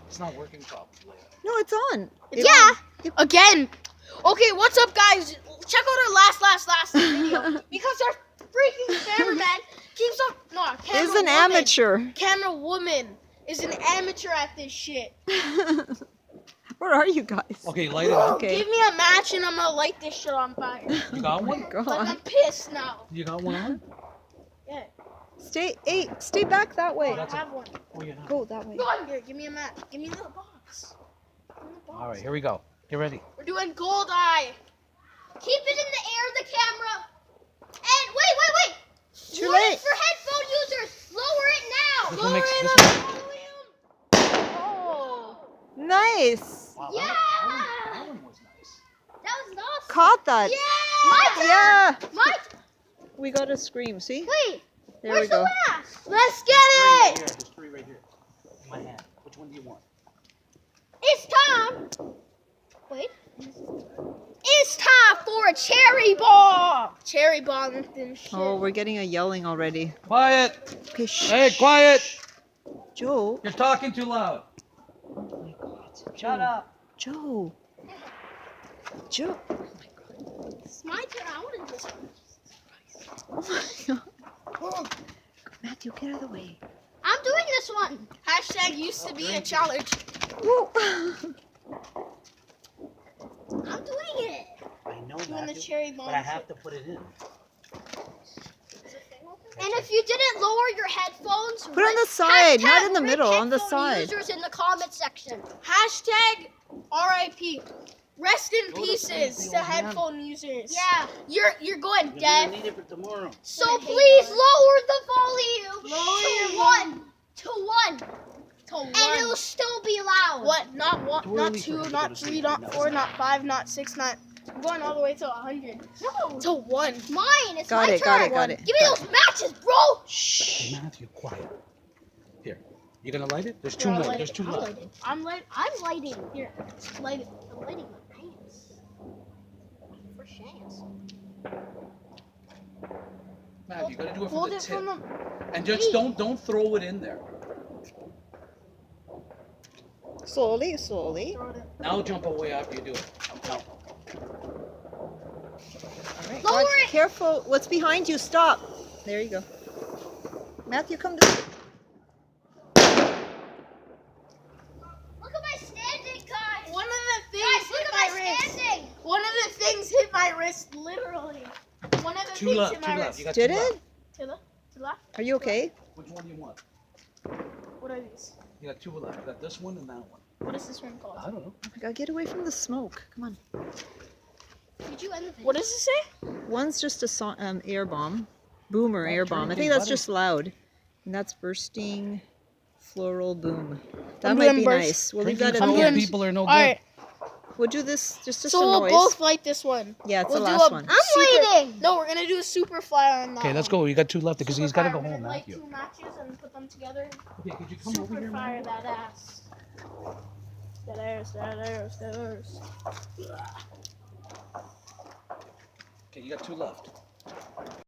It's not working properly. No, it's on. Again. Okay, what's up, guys? Check out our last video because our freaking cameraman keeps up. No, our camera Is an woman, amateur. Camera woman is an amateur at this shit. Where are you guys? Okay, light it up. Okay. Give me a match and I'm gonna light this shit on fire. You got Oh one? my God. Like I'm pissed now. You got one on? Yeah. Stay back that way. I don't have one. Oh, you're not. Go that way. Go on here. Give me a match. Give me the box. Give me the box. All right, here we go. Get ready. We're doing gold eye. Keep it in the air, the camera. And wait. Too Lower late. it for headphone users. Lower it now. This one makes Lower this it one. up. Oh, nice. Wow, Yeah. that one was nice. That was awesome. Caught that. Yeah. My turn. Yeah. My We got to scream. See? Wait. There Where's we go. the last? Let's get Right it. here. There's three right here. In my hand. Which one do you want? It's time. Wait. It's time for a cherry bomb. Cherry bomb and shit. Oh, we're getting a yelling already. Quiet. Okay, shh. Hey, quiet. Joe. You're talking too loud. Oh my God. Shut up. Joe. Joe. It's my turn. I wanted this one. Oh my God. Matthew, get out of the way. I'm doing this one. Hashtag used to be a challenge. Woo. I'm doing it. I know Doing the that, cherry bomb. but I have to put it in. And if you didn't lower your headphones, Put it on the side, not in the rip middle, on the headphone side. Users in the comment section. Hashtag RIP. Rest in Go to pieces sleep, to old man. headphone users. Yeah, you're going You're deaf. gonna need it for tomorrow. So please lower the volume Lower to your one. To one. To one. And it'll still be loud. What? Not one, Too not early for two, her to go not to three, sleep. not No. 4, not 5, not 6, not. I'm going all the way to 100. No. To 1. Mine. It's Got my it, turn. got it. Give me those matches, bro. Hey, Matthew, quiet. Here. You gonna light it? There's two Yeah, I'll more. light There's it. two I'll left. light it. I'm lighting. Here, Light it. I'm lighting my pants. For chance. Matthew, you gotta do it from Hold the it tip. from the. And just don't throw it in there. Slowly. Throw it in. Now jump away after you do it. Now. All right, Lower watch, it. careful. What's behind you? Stop. There you go. Matthew, come this way. Look at my standing, guys. One of the things Guys, look hit at my my wrist. standing. One of the things hit my wrist, literally. One of the Two things left. hit Two my left. wrist. You got Did two it? left. To the left. Are you okay? Which one do you want? What are these? You got two left. You got this one and that one. What is this one called? I don't know. Oh my God, get away from the smoke. Come on. Did you end the video? What does it say? One's just a air bomb. Boomer Oh, air turn bomb. I thing think that's button. just loud. And that's bursting floral boom. That I'm might doing be burst. nice. We'll leave that Drinking in from the old end. people are no good. All right. We'll do this just So some we'll noise. both light this one. Yeah, it's we'll the do last a- one. I'm Super- waiting. No, we're gonna do a super fly on that. Okay, let's one. go. You got two left because he's got to go Super home, fire. We're gonna Matthew. light 2 matches and put them together. Okay, could you come over Super here, fire Matthew? that ass. That airs, that airs, that airs. Okay, you got two left.